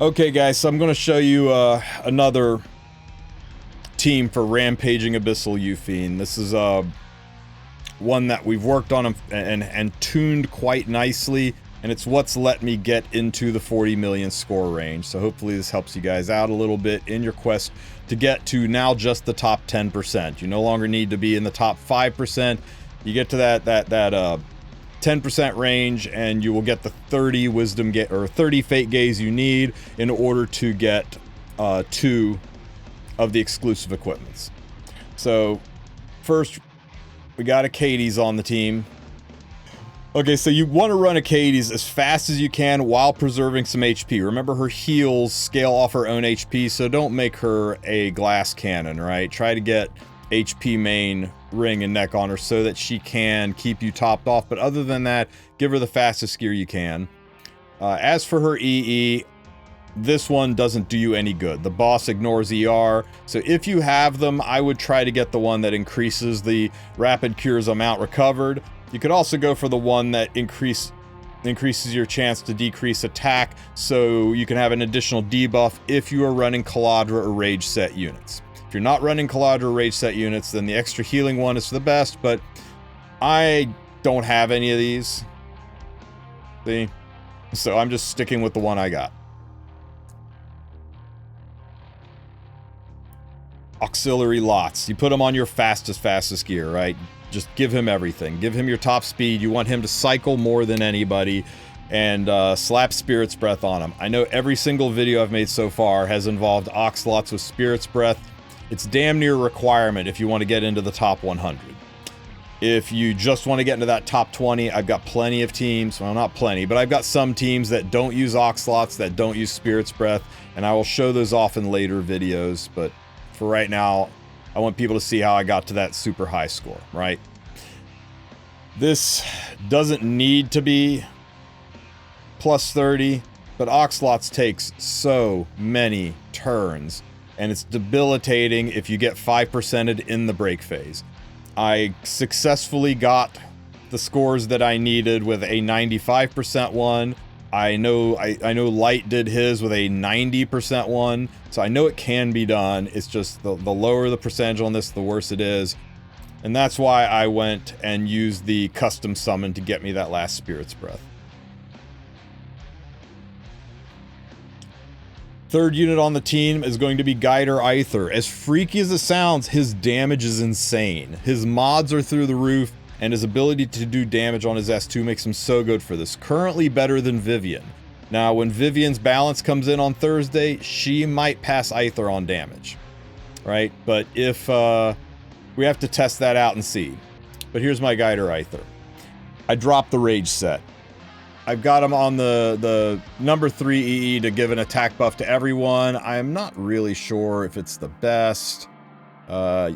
Okay guys, so I'm going to show you another team for Rampaging Abyssal Yufine. This is one that we've worked on and tuned quite nicely, and it's what's let me get into the 40 million score range. So hopefully this helps you guys out a little bit in your quest to get to now just the top 10%. You no longer need to be in the top 5%. You get to that 10% range, and you will get the 30 wisdom or 30 fate gaze you need in order to get 2 of the exclusive equipments. So first, we got Achates on the team. Okay, so you want to run Achates as fast as you can while preserving some HP. Remember, her heals scale off her own HP, so don't make her a glass cannon, right? Try to get HP main ring and neck on her so that she can keep you topped off, but other than that, give her the fastest gear you can. As for her EE, this one doesn't do you any good. The boss ignores ER, so if you have them, I would try to get the one that increases the rapid cures amount recovered. You could also go for the one that increases your chance to decrease attack, so you can have an additional debuff if you are running Caladra or Rage set units. If you're not running Caladra or Rage set units, then the extra healing one is the best, but I don't have any of these. See? So I'm just sticking with the one I got. Auxiliary lots. You put him on your fastest gear, right? Just give him everything. Give him your top speed. You want him to cycle more than anybody, and slap Spirit's Breath on him. I know every single video I've made so far has involved Oxlots with Spirit's Breath. It's damn near a requirement if you want to get into the top 100. If you just want to get into that top 20, I've got plenty of teams. Well, not plenty, but I've got some teams that don't use Oxlots, that don't use Spirit's Breath, and I will show those off in later videos, but for right now, I want people to see how I got to that super high score, right? This doesn't need to be plus 30, but Oxlots takes so many turns, and it's debilitating if you get 5%'d in the break phase. I successfully got the scores that I needed with a 95% one. I know Light did his with a 90% one, so I know it can be done. It's just the lower the percentage on this, the worse it is. And that's why I went and used the custom summon to get me that last Spirit's Breath. Third unit on the team is going to be Guider Aether. As freaky as it sounds, his damage is insane. His mods are through the roof, and his ability to do damage on his S2 makes him so good for this. Currently better than Vivian. Now, when Vivian's balance comes in on Thursday, she might pass Aether on damage, right? But if, we have to test that out and see. But here's my Guider Aether. I dropped the Rage set. I've got him on the number 3 EE to give an attack buff to everyone. I'm not really sure if it's the best.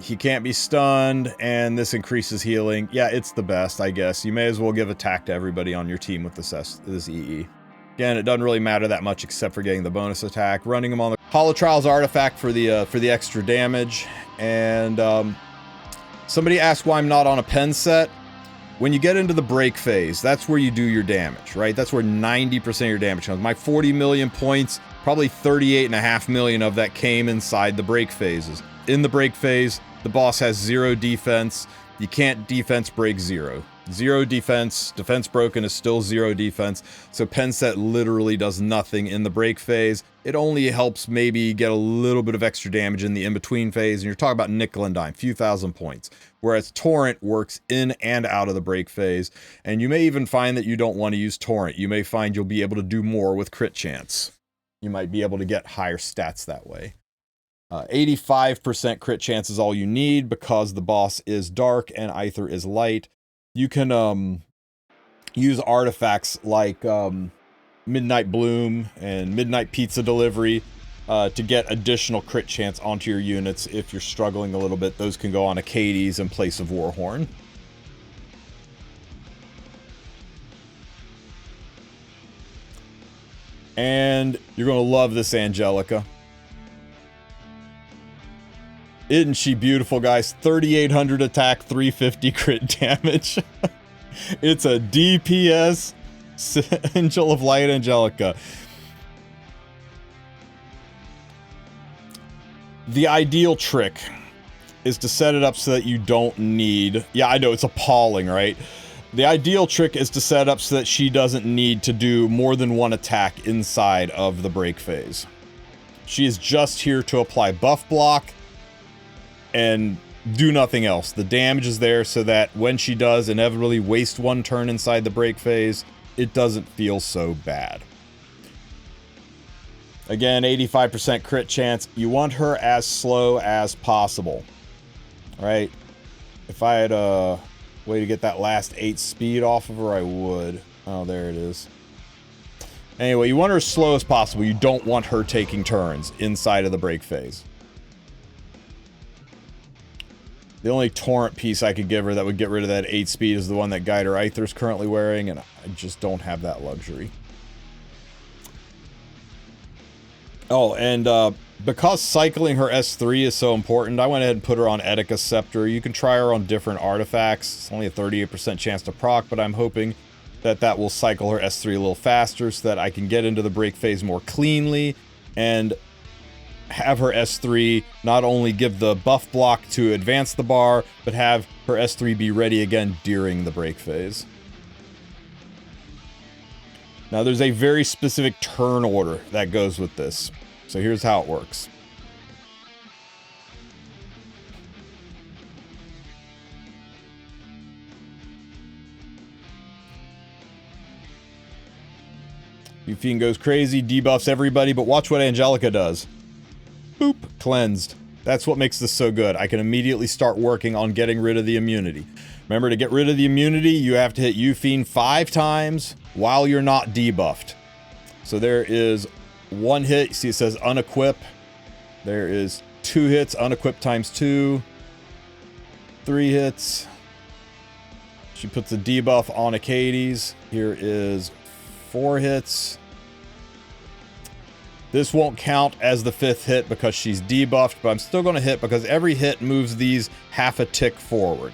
He can't be stunned, and this increases healing. Yeah, it's the best, I guess. You may as well give attack to everybody on your team with this EE. Again, it doesn't really matter that much except for getting the bonus attack. Running him on the Holotrials artifact for the extra damage. And somebody asked why I'm not on a pen set. When you get into the break phase, that's where you do your damage, right? That's where 90% of your damage comes. My 40 million points, probably 38.5 million of that came inside the break phases. In the break phase, the boss has 0 defense. You can't defense break 0. 0 defense. Defense broken is still 0 defense. So pen set literally does nothing in the break phase. It only helps maybe get a little bit of extra damage in the in-between phase. And you're talking about nickel and dime, few thousand points. Whereas Torrent works in and out of the break phase. And you may even find that you don't want to use Torrent. You may find you'll be able to do more with crit chance. You might be able to get higher stats that way. 85% crit chance is all you need because the boss is dark and Aether is light. You can use artifacts like Midnight Bloom and Midnight Pizza Delivery to get additional crit chance onto your units if you're struggling a little bit. Those can go on Achates in place of Warhorn. And you're going to love this Angelica. Isn't she beautiful, guys? 3,800 attack, 350 crit damage. It's a DPS Angel of Light Angelica. The ideal trick is to set it up so that you don't need... Yeah, I know, it's appalling, right? The ideal trick is to set up so that she doesn't need to do more than one attack inside of the break phase. She is just here to apply buff block and do nothing else. The damage is there so that when she does inevitably waste one turn inside the break phase, it doesn't feel so bad. Again, 85% crit chance. You want her as slow as possible, right? If I had a way to get that last 8 speed off of her, I would. Oh, there it is. Anyway, you want her as slow as possible. You don't want her taking turns inside of the break phase. The only torrent piece I could give her that would get rid of that 8 speed is the one that Guider Aether's currently wearing, and I just don't have that luxury. Oh, and because cycling her S3 is so important, I went ahead and put her on Etika Scepter. You can try her on different artifacts. It's only a 38% chance to proc, but I'm hoping that that will cycle her S3 a little faster so that I can get into the break phase more cleanly and have her S3 not only give the buff block to advance the bar, but have her S3 be ready again during the break phase. Now there's a very specific turn order that goes with this. So here's how it works. Yufine goes crazy, debuffs everybody, but watch what Angelica does. Boop, cleansed. That's what makes this so good. I can immediately start working on getting rid of the immunity. Remember, to get rid of the immunity, you have to hit Yufine 5 times while you're not debuffed. So there is 1 hit. You see it says unequip. There is 2 hits, unequip times 2. 3 hits. She puts a debuff on Achates. Here is 4 hits. This won't count as the 5th hit because she's debuffed, but I'm still going to hit because every hit moves these half a tick forward.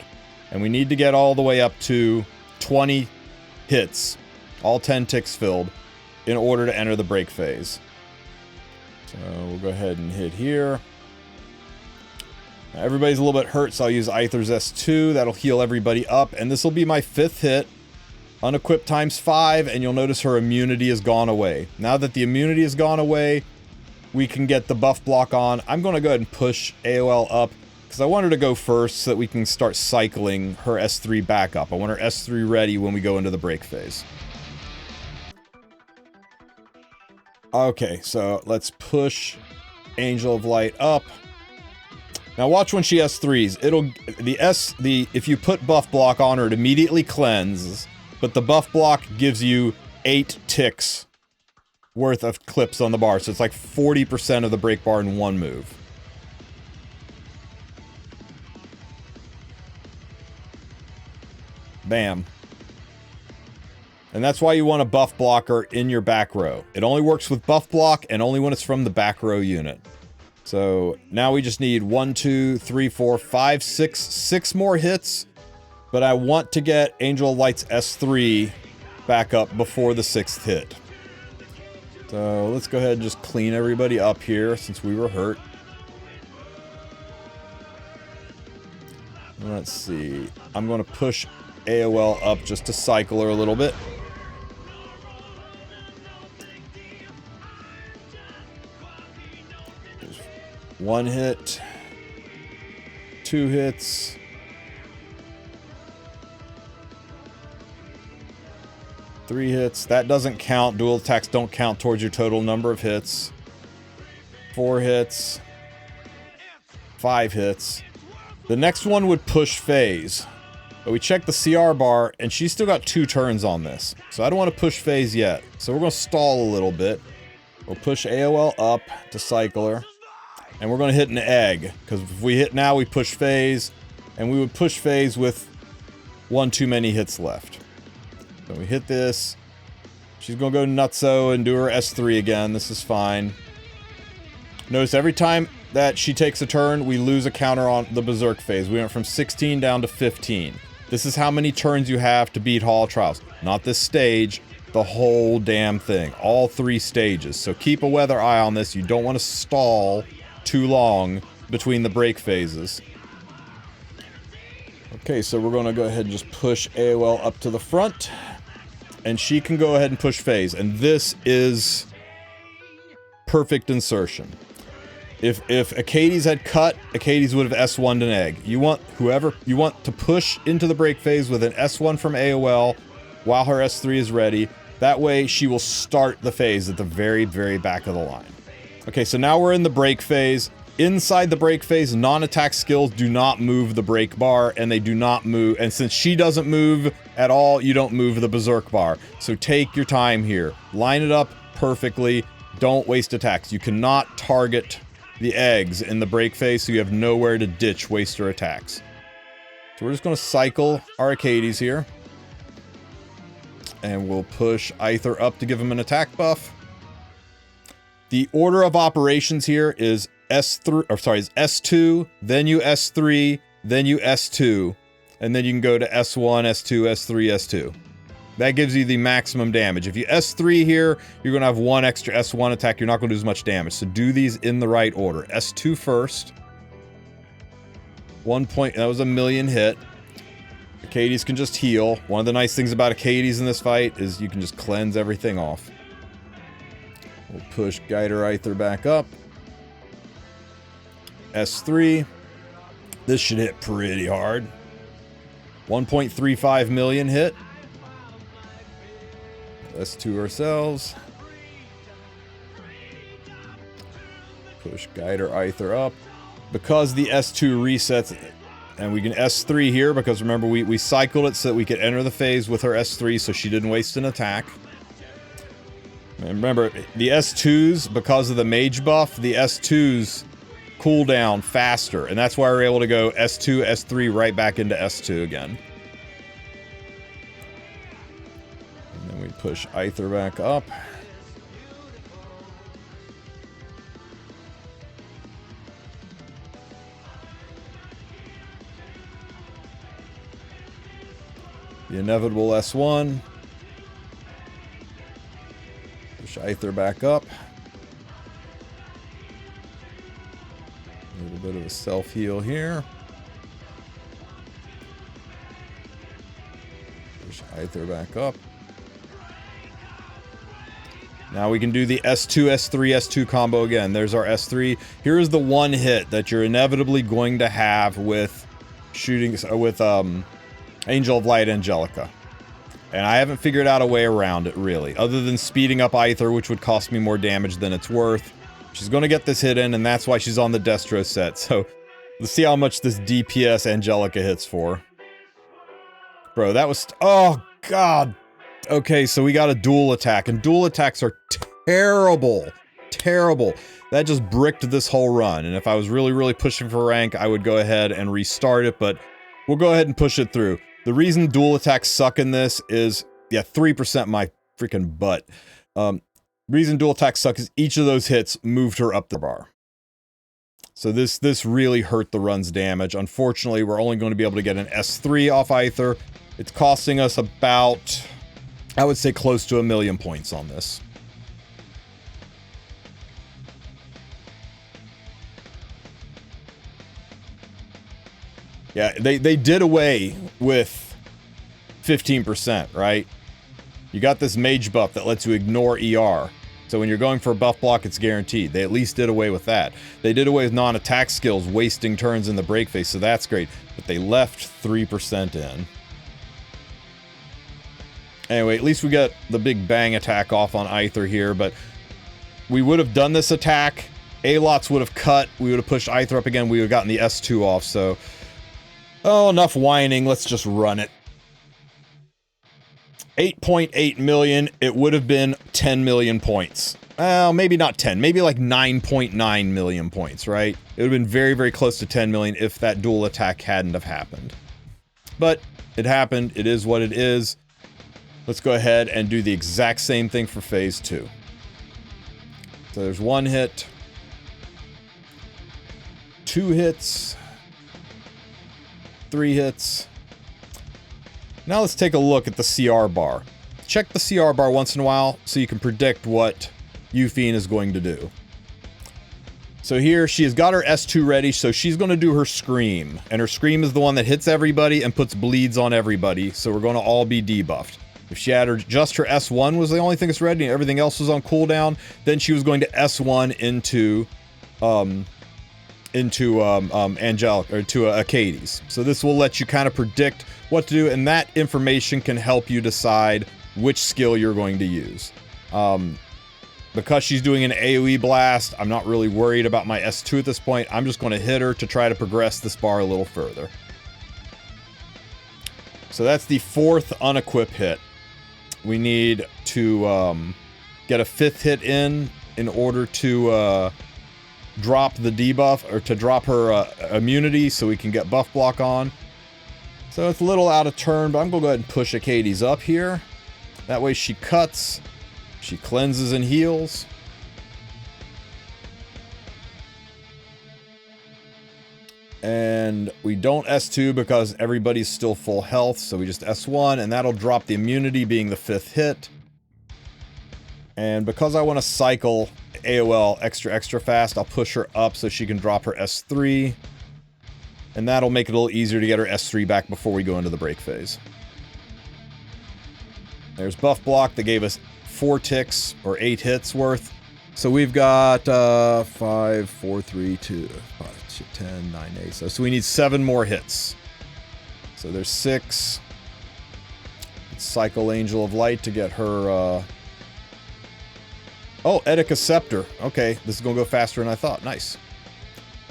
And we need to get all the way up to 20 hits, all 10 ticks filled, in order to enter the break phase. So we'll go ahead and hit here. Now everybody's a little bit hurt, so I'll use Aether's S2. That'll heal everybody up, and this will be my 5th hit. Unequip times 5, and you'll notice her immunity has gone away. Now that the immunity has gone away, we can get the buff block on. I'm going to go ahead and push AOL up, because I want her to go first so that we can start cycling her S3 back up. I want her S3 ready when we go into the break phase. Okay, so let's push Angel of Light up. Now watch when she S3s. If you put buff block on her, it immediately cleanses. But the buff block gives you 8 ticks worth of clips on the bar. So it's like 40% of the break bar in one move. Bam. And that's why you want a buff blocker in your back row. It only works with buff block and only when it's from the back row unit. So now we just need 1, 2, 3, 4, 5, 6 more hits. But I want to get Angel of Light's S3 back up before the 6th hit. So let's go ahead and just clean everybody up here since we were hurt. Let's see. I'm going to push AOL up just to cycle her a little bit. There's 1 hit. 2 hits. 3 hits. That doesn't count. Dual attacks don't count towards your total number of hits. 4 hits. 5 hits. The next one would push phase. But we checked the CR bar, and she's still got 2 turns on this. So I don't want to push phase yet. So we're going to stall a little bit. We'll push AOL up to cycle her. And we're going to hit an egg. Because if we hit now, we push phase. And we would push phase with 1 too many hits left. So we hit this. She's going to go nutso and do her S3 again. This is fine. Notice every time that she takes a turn, we lose a counter on the Berserk phase. We went from 16 down to 15. This is how many turns you have to beat Hall of Trials. Not this stage, the whole damn thing. All 3 stages. So keep a weather eye on this. You don't want to stall too long between the break phases. Okay, so we're going to go ahead and just push AOL up to the front. And she can go ahead and push phase. And this is perfect insertion. If Achates had cut, Achates would have S1'd an egg. You want to push into the break phase with an S1 from AOL while her S3 is ready. That way she will start the phase at the very, very back of the line. Okay, so now we're in the break phase. Inside the break phase, non-attack skills do not move the break bar, and they do not move, and since she doesn't move at all, you don't move the berserk bar. So take your time here. Line it up perfectly. Don't waste attacks. You cannot target the eggs in the break phase, so you have nowhere to ditch waster attacks. So we're just going to cycle our Achates here. And we'll push Aether up to give him an attack buff. The order of operations here is S3, or sorry, is S2, then you S3, then you S2, and then you can go to S1, S2, S3, S2. That gives you the maximum damage. If you S3 here, you're going to have one extra S1 attack. You're not going to do as much damage. So do these in the right order. S2 first. 1 point, that was a million hit. Achates can just heal. One of the nice things about Achates in this fight is you can just cleanse everything off. We'll push Guider Aether back up. S3. This should hit pretty hard. 1.35 million hit. S2 ourselves. Push Guider Aether up. Because the S2 resets, and we can S3 here, because remember we cycled it so that we could enter the phase with her S3 so she didn't waste an attack. And remember, the S2s, because of the mage buff, the S2s cool down faster, and that's why we're able to go S2, S3 right back into S2 again. And then we push Aether back up. The inevitable S1. Push Aether back up. A little bit of a self-heal here. Push Aether back up. Now we can do the S2, S3, S2 combo again. There's our S3. Here's the one hit that you're inevitably going to have with shooting, with Angel of Light Angelica. And I haven't figured out a way around it, really. Other than speeding up Aether, which would cost me more damage than it's worth. She's going to get this hit in, and that's why she's on the Destro set. So, let's see how much this DPS Angelica hits for. Bro, that was... oh, God! Okay, so we got a dual attack, and dual attacks are terrible. Terrible. That just bricked this whole run, and if I was really, really pushing for rank, I would go ahead and restart it, but we'll go ahead and push it through. The reason dual attacks suck in this is, yeah, 3% my freaking butt. Reason dual attacks suck is each of those hits moved her up the bar. So this really hurt the run's damage. Unfortunately, we're only going to be able to get an S3 off Aether. It's costing us about, I would say, close to 1 million points on this. Yeah, they did away with 15%, right? You got this mage buff that lets you ignore ER. So when you're going for a buff block, it's guaranteed. They at least did away with that. They did away with non-attack skills, wasting turns in the break phase, so that's great. But they left 3% in. Anyway, at least we got the big bang attack off on Aether here, but we would have done this attack. Alots would have cut. We would have pushed Aether up again. We would have gotten the S2 off, so... oh, enough whining. Let's just run it. 8.8 million. It would have been 10 million points. Well, maybe not 10. Maybe like 9.9 million points, right? It would have been very, very close to 10 million if that dual attack hadn't have happened. But it happened. It is what it is. Let's go ahead and do the exact same thing for phase 2. So there's 1 hit. 2 hits. 3 hits. Now let's take a look at the CR bar. Check the CR bar once in a while so you can predict what Yufine is going to do. So here she has got her S2 ready, so she's going to do her scream. And her scream is the one that hits everybody and puts bleeds on everybody, so we're going to all be debuffed. If she had just her S1 was the only thing that's ready and everything else was on cooldown, then she was going to S1 into Angelic, or to Achates. So this will let you kind of predict what to do, and that information can help you decide which skill you're going to use. Because she's doing an AoE blast, I'm not really worried about my S2 at this point. I'm just going to hit her to try to progress this bar a little further. So that's the 4th unequip hit. We need to get a 5th hit in order to drop the debuff, or to drop her immunity so we can get buff block on. So it's a little out of turn, but I'm going to go ahead and push Achates up here. That way she cuts. She cleanses and heals. And we don't S2 because everybody's still full health, so we just S1, and that'll drop the immunity being the 5th hit. And because I want to cycle AOL extra fast, I'll push her up so she can drop her S3. And that'll make it a little easier to get her S3 back before we go into the break phase. There's buff block that gave us 4 ticks, or 8 hits worth. So we've got 5, 4, 3, 2, 5, 10, 9, 8. So we need 7 more hits. So there's 6. Let's cycle Angel of Light to get her... Oh, Etika Scepter. Okay, this is going to go faster than I thought. Nice.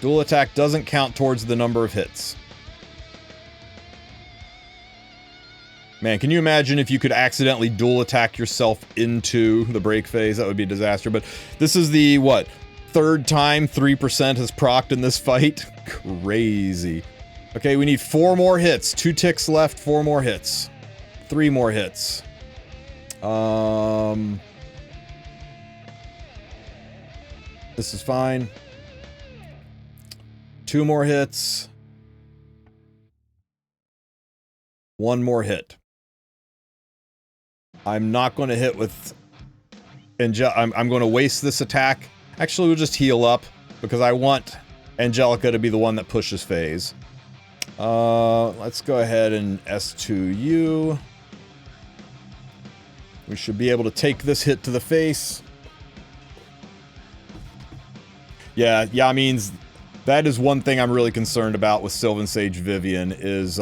Dual attack doesn't count towards the number of hits. Man, can you imagine if you could accidentally dual attack yourself into the break phase? That would be a disaster. But this is the, what, 3rd time 3% has procced in this fight? Crazy. Okay, we need 4 more hits. 2 ticks left, 4 more hits. 3 more hits. This is fine. 2 more hits. 1 more hit. I'm not going to hit with... I'm going to waste this attack. Actually, we'll just heal up, because I want Angelica to be the one that pushes phase. Let's go ahead and S2U. We should be able to take this hit to the face. Yeah, means that is one thing I'm really concerned about with Sylvan Sage Vivian is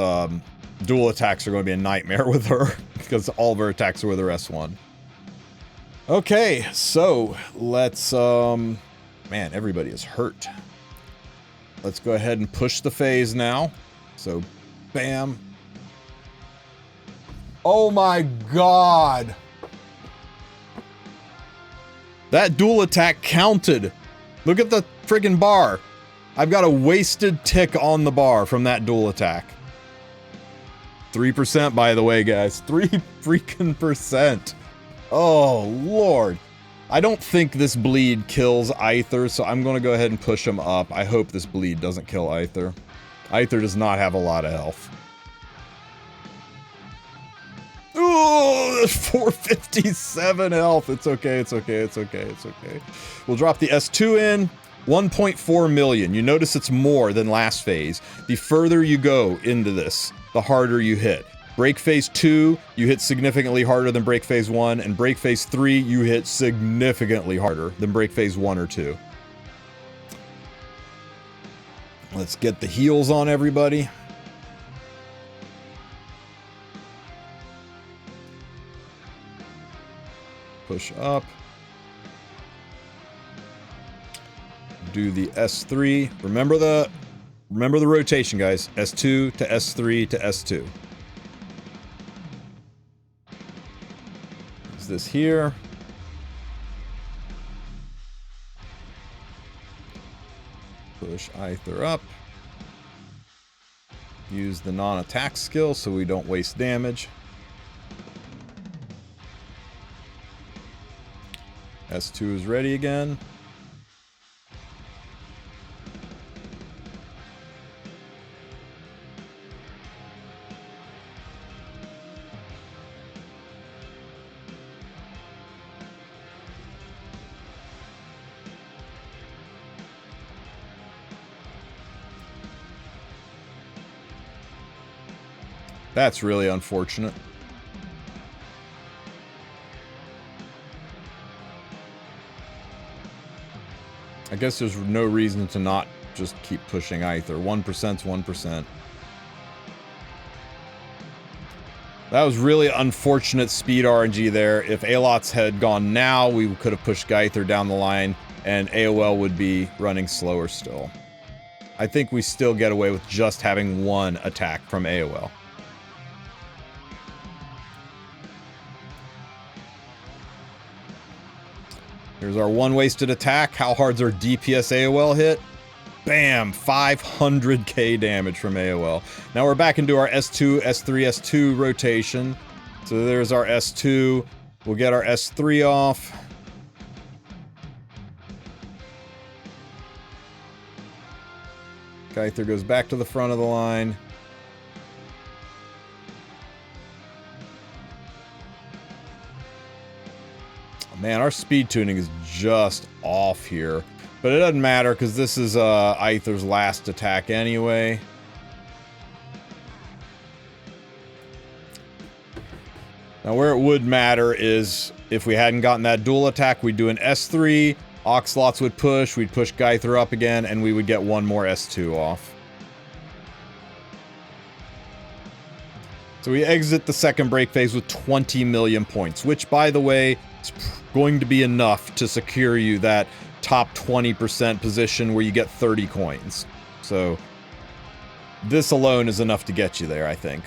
dual attacks are going to be a nightmare with her because all of her attacks are with her S1. Okay, so let's man, everybody is hurt. Let's go ahead and push the phase now. So, bam. Oh my god! That dual attack counted! Look at the friggin' bar! I've got a wasted tick on the bar from that dual attack. 3% by the way, guys. 3 freaking percent. Oh, lord. I don't think this bleed kills Aether, so I'm going to go ahead and push him up. I hope this bleed doesn't kill Aether. Aether does not have a lot of health. Ooh, 457 health. It's okay, it's okay, it's okay, it's okay. We'll drop the S2 in. 1.4 million. You notice it's more than last phase. The further you go into this, the harder you hit. Break phase 2, you hit significantly harder than break phase 1, and break phase 3, you hit significantly harder than break phase 1 or 2. Let's get the heals on everybody. Push up. Do the S3. Remember the rotation, guys. S2 to S3 to S2. Is this here? Push Aether up. Use the non-attack skill so we don't waste damage. S2 is ready again. That's really unfortunate. I guess there's no reason to not just keep pushing Aether. 1%'s 1%. That was really unfortunate speed RNG there. If Alots had gone now, we could have pushed Gaither down the line, and AOL would be running slower still. I think we still get away with just having one attack from AOL. Here's our one wasted attack. How hard's our DPS AOL hit? Bam! 500k damage from AOL. Now we're back into our S2, S3, S2 rotation. So there's our S2. We'll get our S3 off. Gaither goes back to the front of the line. Man, our speed tuning is just off here. But it doesn't matter, because this is Aether's last attack anyway. Now, where it would matter is if we hadn't gotten that dual attack, we'd do an S3, Oxlots would push, we'd push Gaither up again, and we would get one more S2 off. So we exit the second break phase with 20 million points, which, by the way, is going to be enough to secure you that top 20% position where you get 30 coins. So this alone is enough to get you there, I think.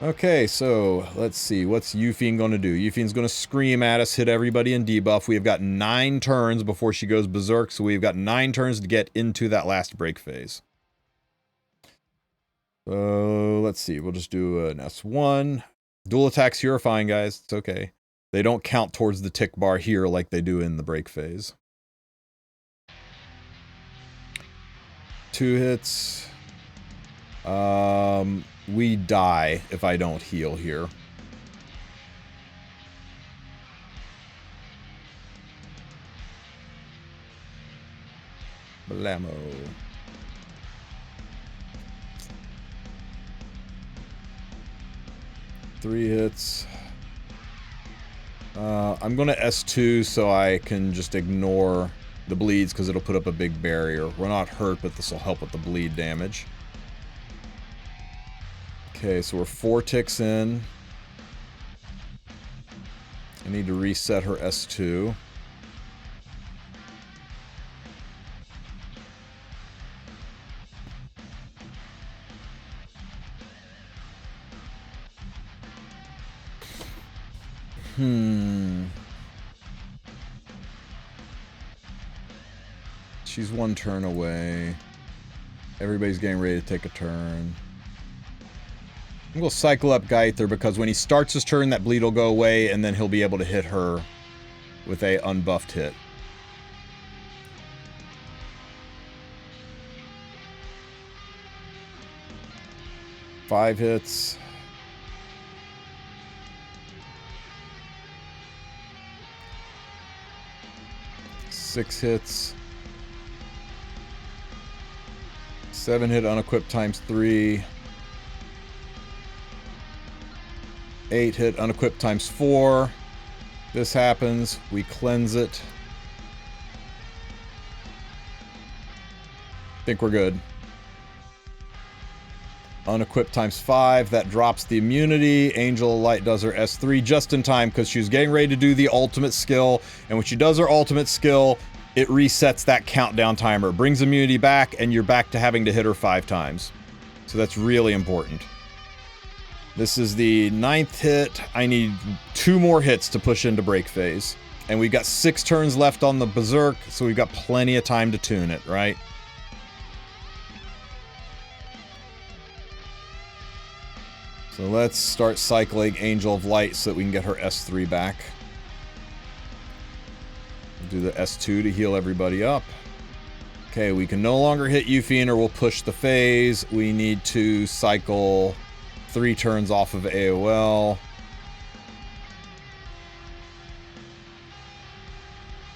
Okay, so let's see. What's Yufine going to do? Yufine's going to scream at us, hit everybody in debuff. We've got 9 turns before she goes berserk, so we've got 9 turns to get into that last break phase. So let's see. We'll just do an S1. Dual attacks here are fine, guys. It's okay. They don't count towards the tick bar here like they do in the break phase. 2 hits. We die if I don't heal here. Blammo. Three hits. I'm going to S2 so I can just ignore the bleeds because it'll put up a big barrier. We're not hurt, but this will help with the bleed damage. Okay, so we're 4 ticks in. I need to reset her S2. She's 1 turn away. Everybody's getting ready to take a turn. I'm going to cycle up Gaither because when he starts his turn, that bleed will go away, and then he'll be able to hit her with a unbuffed hit. Five hits. 6 hits. 7 hit unequipped times 3. 8 hit unequipped times 4. This happens. We cleanse it. Think we're good. Unequipped times 5. That drops the immunity. Angel of Light does her S3 just in time because she was getting ready to do the ultimate skill. And when she does her ultimate skill, it resets that countdown timer. Brings immunity back, and you're back to having to hit her 5 times. So that's really important. This is the 9th hit. I need 2 more hits to push into break phase. And we've got 6 turns left on the Berserk, so we've got plenty of time to tune it, right? So let's start cycling Angel of Light so that we can get her S3 back. We'll do the S2 to heal everybody up. Okay, we can no longer hit Yufine or we'll push the phase. We need to cycle 3 turns off of AOL.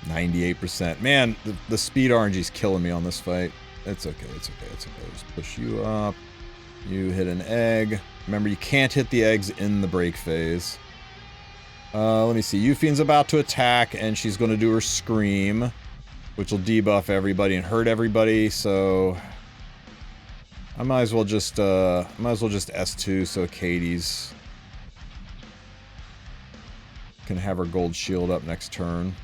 98%. Man, the speed RNG is killing me on this fight. It's okay, it's okay, it's okay. Just push you up. You hit an egg. Remember, you can't hit the eggs in the break phase. Let me see. Yufine's about to attack, and she's going to do her scream, which will debuff everybody and hurt everybody. So I might as well just S2 so Achates can have her gold shield up next turn.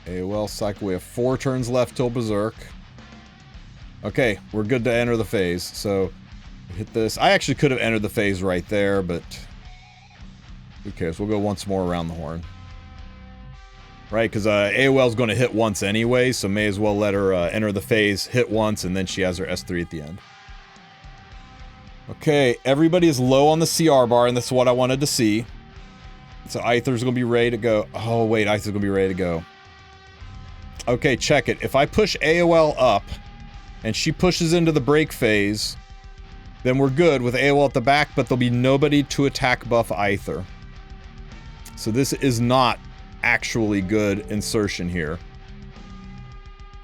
AOL cycle. We have 4 turns left till Berserk. Okay, we're good to enter the phase. So hit this. I actually could have entered the phase right there, but who cares? We'll go once more around the horn. Right, because AOL's going to hit once anyway, so may as well let her enter the phase, hit once, and then she has her S3 at the end. Okay, everybody is low on the CR bar, and that's what I wanted to see. So Aether's going to be ready to go. Oh, wait, Aether's going to be ready to go. Okay, check it. If I push AOL up, and she pushes into the break phase, then we're good with AOL at the back, but there'll be nobody to attack buff Aether. So this is not actually good insertion here.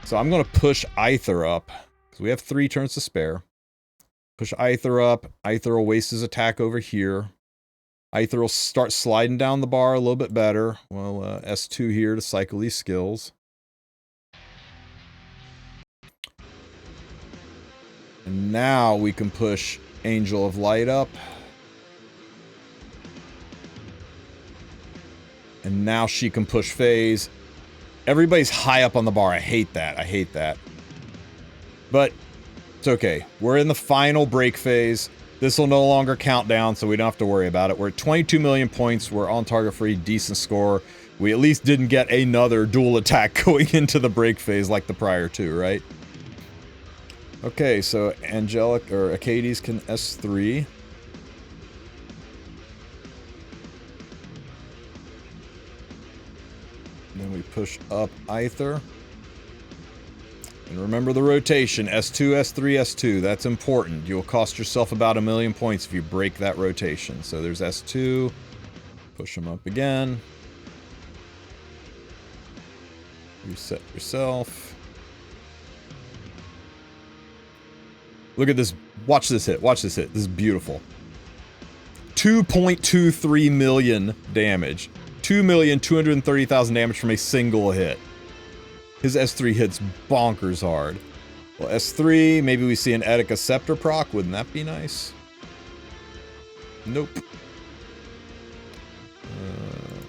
So I'm going to push Aether up, because we have 3 turns to spare. Push Aether up. Aether will waste his attack over here. Aether will start sliding down the bar a little bit better. Well, S2 here to cycle these skills. And now we can push Angel of Light up. And now she can push phase. Everybody's high up on the bar. I hate that. I hate that. But it's okay. We're in the final break phase. This will no longer count down, so we don't have to worry about it. We're at 22 million points. We're on target for a decent score. We at least didn't get another dual attack going into the break phase like the prior 2, right? Okay, so Angelic or Achates can S3. Then we push up Aether. And remember the rotation, S2, S3, S2. That's important. You'll cost yourself about 1 million points if you break that rotation. So there's S2. Push them up again. Reset yourself. Look at this. Watch this hit. Watch this hit. This is beautiful. 2.23 million damage. 2,230,000 damage from a single hit. His S3 hits bonkers hard. Well, S3, maybe we see an Etika Scepter proc. Wouldn't that be nice? Nope.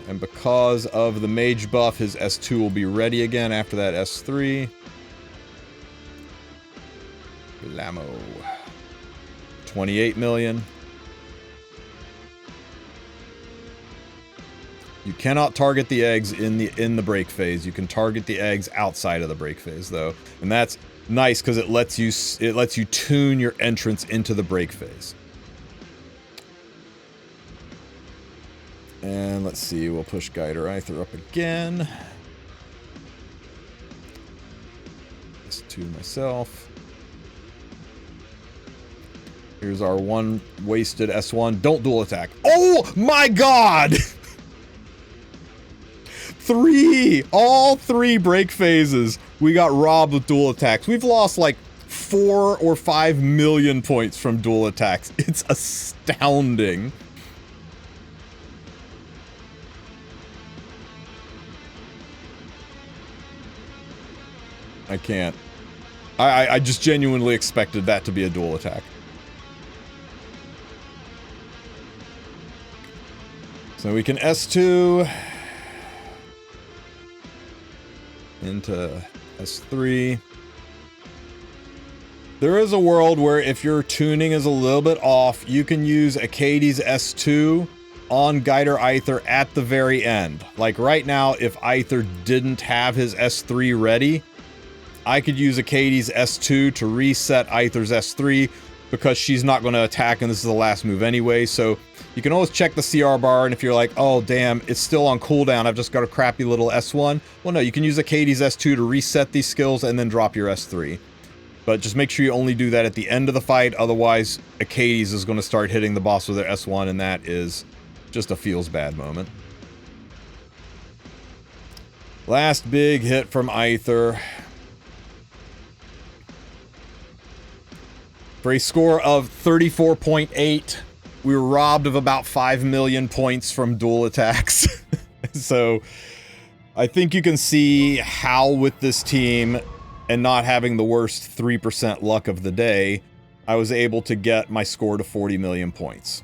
And because of the mage buff, his S2 will be ready again after that S3. Lamo. 28 million. You cannot target the eggs in the break phase. You can target the eggs outside of the break phase though. And that's nice because it lets you tune your entrance into the break phase. And let's see, we'll push Guider Aether up again. S2 myself. Here's our one wasted S1. Don't dual attack. Oh my god! All three break phases, we got robbed with dual attacks. We've lost like 4 or 5 million points from dual attacks. It's astounding. I can't. I just genuinely expected that to be a dual attack. So we can S2 into S3. There is a world where if your tuning is a little bit off, you can use Achates S2 on Guider Aether at the very end. Like right now, if Aether didn't have his S3 ready, I could use Achates S2 to reset Aether's S3 because she's not going to attack and this is the last move anyway. So you can always check the CR bar, and if you're like, oh damn, it's still on cooldown, I've just got a crappy little S1. Well no, you can use Achates S2 to reset these skills and then drop your S3. But just make sure you only do that at the end of the fight, otherwise Achates is going to start hitting the boss with their S1 and that is just a feels bad moment. Last big hit from Aether. For a score of 34.8, we were robbed of about 5 million points from dual attacks. So I think you can see how with this team and not having the worst 3% luck of the day, I was able to get my score to 40 million points.